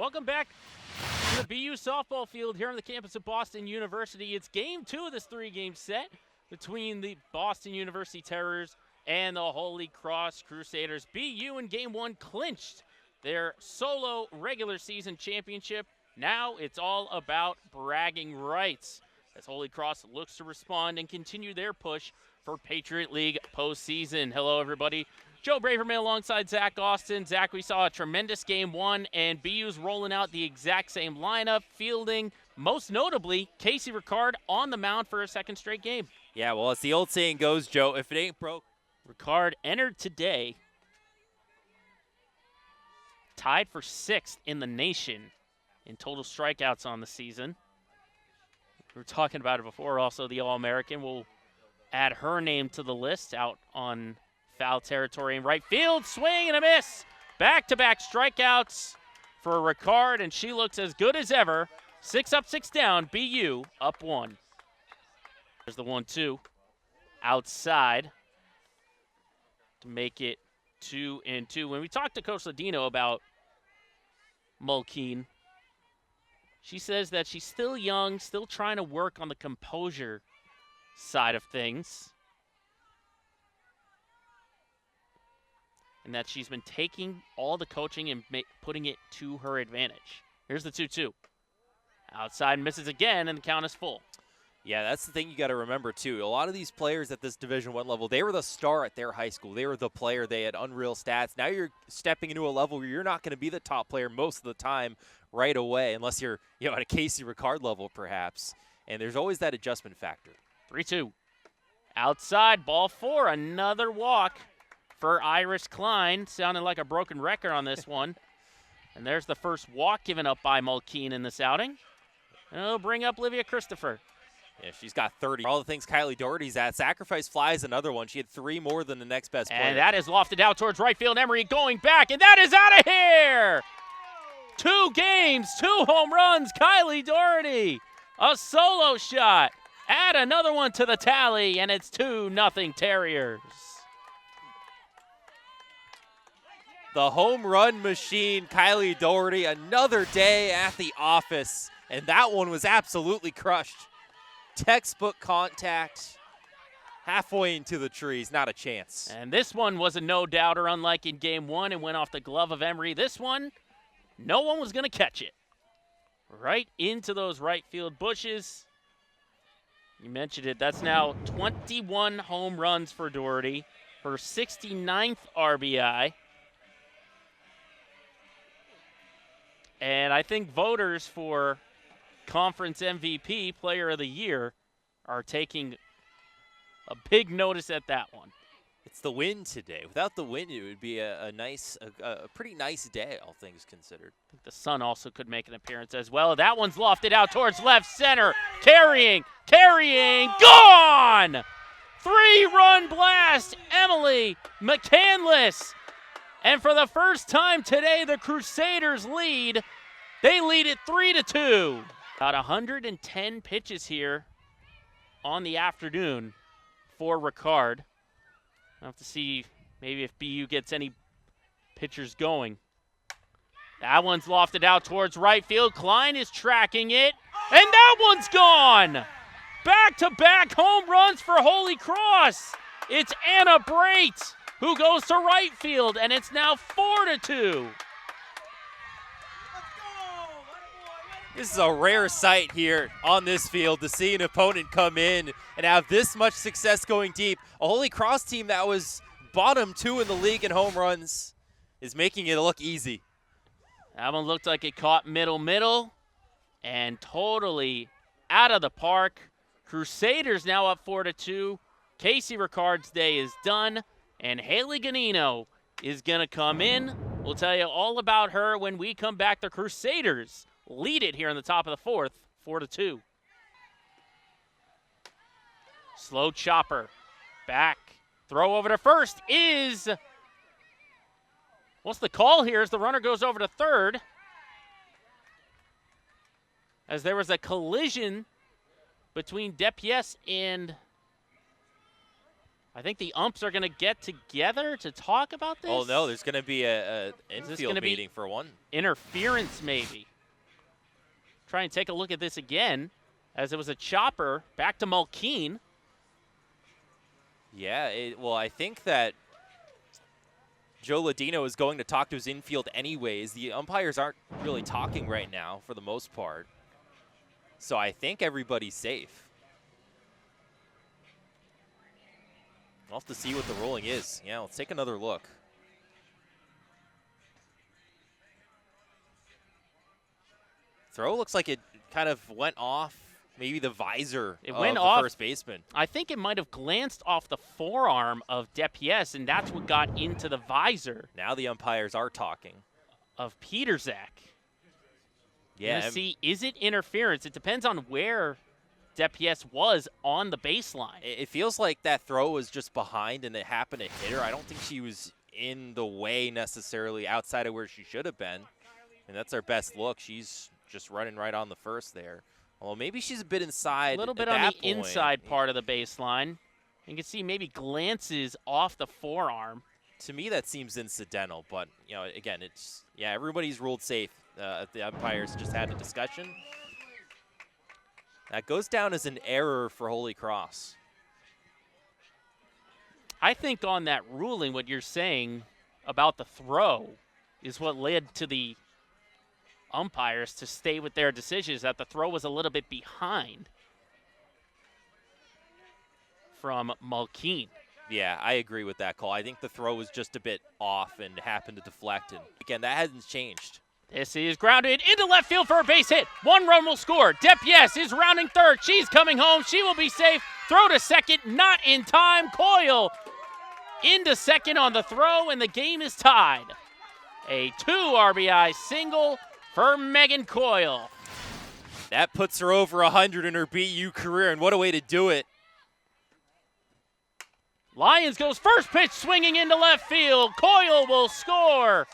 Welcome back to the BU softball field here on the campus of Boston University. It's game 2 of this 3-game set between the Boston University Terrors and the Holy Cross Crusaders. BU in game 1 clinched their solo regular season championship. Now it's all about bragging rights as Holy Cross looks to respond and continue their push for Patriot League postseason. Hello, everybody. Joe Braverman alongside Zach Austin. Zach, we saw a tremendous game 1, and BU's rolling out the exact same lineup, fielding, most notably, Casey Ricard on the mound for a second straight game. Yeah, well, as the old saying goes, Joe, if it ain't broke. Ricard entered today, tied for 6th in the nation in total strikeouts on the season. We were talking about it before. Also, the All-American will add her name to the list out on foul territory in right field. Swing and a miss. Back-to-back strikeouts for Ricard, and she looks as good as ever. 6 up, 6 down. BU up 1. There's the 1-2 outside to make it 2-2. When we talked to Coach Ladino about Mulkeen, she says that she's still young, still trying to work on the composure side of things, and that she's been taking all the coaching and putting it to her advantage. Here's the 2-2. Outside, misses again, and the count is full. Yeah, that's the thing you got to remember, too. A lot of these players at this Division I level, they were the star at their high school. They were the player. They had unreal stats. Now you're stepping into a level where you're not going to be the top player most of the time right away, unless you're at a Casey Ricard level, perhaps. And there's always that adjustment factor. 3-2. Outside, ball 4. Another walk for Iris Klein. Sounded like a broken record on this one. And there's the first walk given up by Mulkeen in this outing. And it'll bring up Livia Christopher. Yeah, she's got 30. All the things Kylie Doherty's at. Sacrifice fly is another one. She had 3 more than the next best player. And that is lofted out towards right field. Emery going back, and that is out of here! 2 games, 2 home runs. Kylie Doherty, a solo shot. Add another one to the tally, and it's 2-0 Terriers. The home run machine, Kylie Doherty, another day at the office. And that one was absolutely crushed. Textbook contact, halfway into the trees, not a chance. And this one was a no-doubter, unlike in game 1, and went off the glove of Emery. This one, no one was going to catch it. Right into those right field bushes. You mentioned it. That's now 21 home runs for Doherty, her 69th RBI. And I think voters for Conference MVP, Player of the Year, are taking a big notice at that one. It's the win today. Without the win, it would be a pretty nice day, all things considered. I think the sun also could make an appearance as well. That one's lofted out towards left center. Carrying, gone! 3-run blast, Emily McCandless. And for the first time today, the Crusaders lead. They lead it 3-2. About 110 pitches here on the afternoon for Ricard. I'll have to see maybe if BU gets any pitchers going. That one's lofted out towards right field. Klein is tracking it, and that one's gone. Back-to-back home runs for Holy Cross. It's Anna Brait who goes to right field, and it's now 4-2. This is a rare sight here on this field to see an opponent come in and have this much success going deep. A Holy Cross team that was bottom 2 in the league in home runs is making it look easy. That one looked like it caught middle, and totally out of the park. Crusaders now up 4-2. Casey Ricard's day is done, and Haley Ganino is going to come in. We'll tell you all about her when we come back. The Crusaders lead it here in the top of the 4th, 4-2. Slow chopper. Back. Throw over to first is... What's the call here as the runner goes over to third? As there was a collision between Depies and I think the umps are going to get together to talk about this. Oh, no, there's going to be an infield be meeting for one. Interference, maybe. Try and take a look at this again, as it was a chopper back to Mulkeen. Yeah, well, I think that Joe Ladino is going to talk to his infield anyways. The umpires aren't really talking right now for the most part. So I think everybody's safe. We'll have to see what the ruling is. Yeah, let's take another look. Throw looks like it kind of went off maybe the visor of the first baseman. I think it might have glanced off the forearm of Depies, and that's what got into the visor. Now the umpires are talking. Of Peterzak. Yeah. See, is it interference? It depends on where Depies was on the baseline. It feels like that throw was just behind and it happened to hit her. I don't think she was in the way necessarily outside of where she should have been. And that's our best look. She's just running right on the first there. Well, maybe she's a bit inside. A little bit on the inside part of the baseline. You can see maybe glances off the forearm. To me, that seems incidental. But, you know, again, it's, yeah, everybody's ruled safe. The umpires just had a discussion. That goes down as an error for Holy Cross. I think on that ruling, what you're saying about the throw is what led to the umpires to stay with their decisions, that the throw was a little bit behind from Mulkeen. Yeah, I agree with that call. I think the throw was just a bit off and happened to deflect. And again, that hasn't changed. This is grounded into left field for a base hit. One run will score. Depies is rounding third. She's coming home. She will be safe. Throw to second, not in time. Coyle into second on the throw, and the game is tied. A 2 RBI single for Megan Coyle. That puts her over 100 in her BU career, and what a way to do it. Lyons goes first pitch swinging into left field. Coyle will score.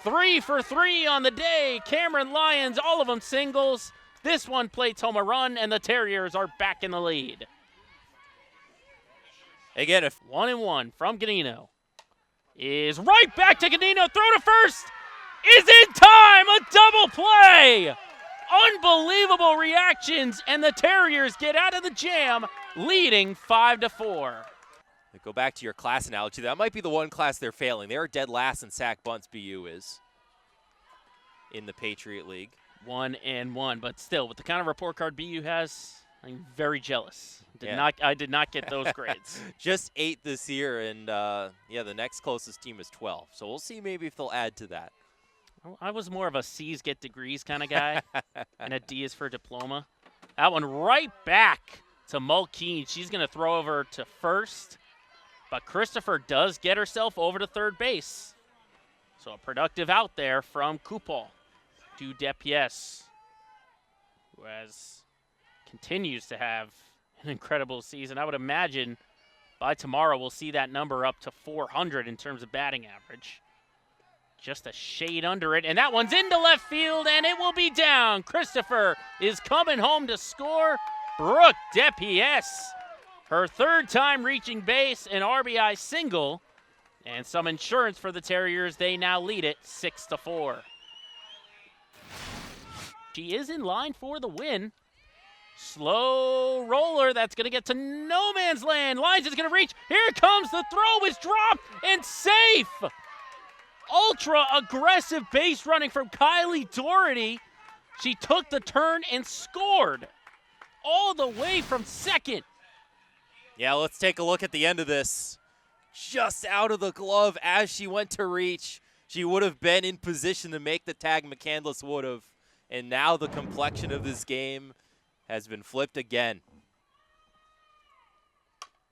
3 for 3 on the day. Cameron Lyons, all of them singles. This one plates home a run, and the Terriers are back in the lead. Again, if 1-1 from Ganino is right back to Ganino. Throw to first is in time. A double play. Unbelievable reactions, and the Terriers get out of the jam, leading 5-4. Go back to your class analogy. That might be the one class they're failing. They are dead last in sack bunts, BU is, in the Patriot League. 1-1, but still, with the kind of report card BU has, I'm very jealous. I did not get those grades. Just 8 this year, and yeah, the next closest team is 12. So we'll see maybe if they'll add to that. I was more of a C's get degrees kind of guy, and a D is for diploma. That one right back to Mulkeen. She's going to throw over to first. But Christopher does get herself over to third base. So a productive out there from Kupal to Depies, who continues to have an incredible season. I would imagine by tomorrow we'll see that number up to 400 in terms of batting average. Just a shade under it, and that one's into left field, and it will be down. Christopher is coming home to score. Brooke Depies, her third time reaching base, an RBI single, and some insurance for the Terriers. They now lead it 6-4. She is in line for the win. Slow roller, that's going to get to no man's land. Lyons is going to reach. Here comes the throw, is dropped and safe. Ultra aggressive base running from Kylie Doherty. She took the turn and scored all the way from second. Yeah, let's take a look at the end of this. Just out of the glove as she went to reach. She would have been in position to make the tag. McCandless would have. And now the complexion of this game has been flipped again.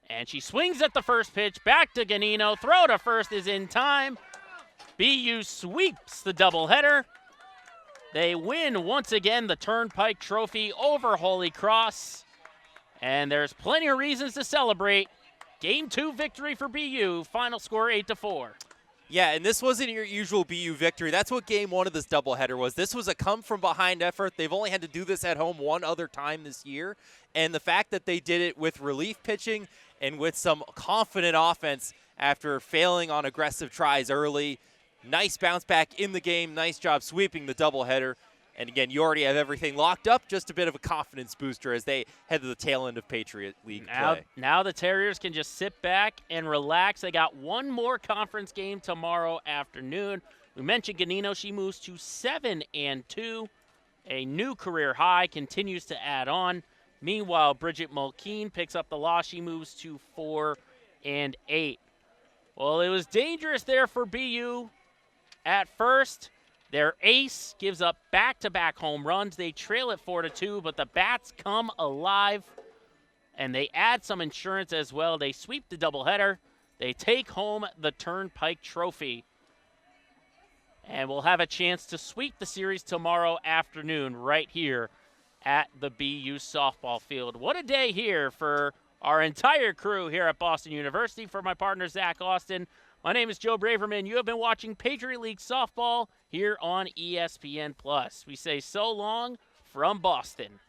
And she swings at the first pitch. Back to Ganino. Throw to first is in time. BU sweeps the doubleheader. They win once again the Turnpike Trophy over Holy Cross. And there's plenty of reasons to celebrate. Game 2 victory for BU. Final score 8-4. Yeah, and this wasn't your usual BU victory. That's what game 1 of this doubleheader was. This was a come-from-behind effort. They've only had to do this at home one other time this year. And the fact that they did it with relief pitching and with some confident offense after failing on aggressive tries early. Nice bounce back in the game. Nice job sweeping the doubleheader. And again, you already have everything locked up. Just a bit of a confidence booster as they head to the tail end of Patriot League play. Now the Terriers can just sit back and relax. They got one more conference game tomorrow afternoon. We mentioned Ganino. She moves to 7-2. A new career high, continues to add on. Meanwhile, Bridget Mulkeen picks up the loss. She moves to 4-8. Well, it was dangerous there for BU at first. Their ace gives up back-to-back home runs. They trail it 4-2, but the Bats come alive, and they add some insurance as well. They sweep the doubleheader. They take home the Turnpike Trophy, and we'll have a chance to sweep the series tomorrow afternoon right here at the BU softball field. What a day here for our entire crew here at Boston University. For my partner, Zach Austin, my name is Joe Braverman. You have been watching Patriot League softball here on ESPN+. We say so long from Boston.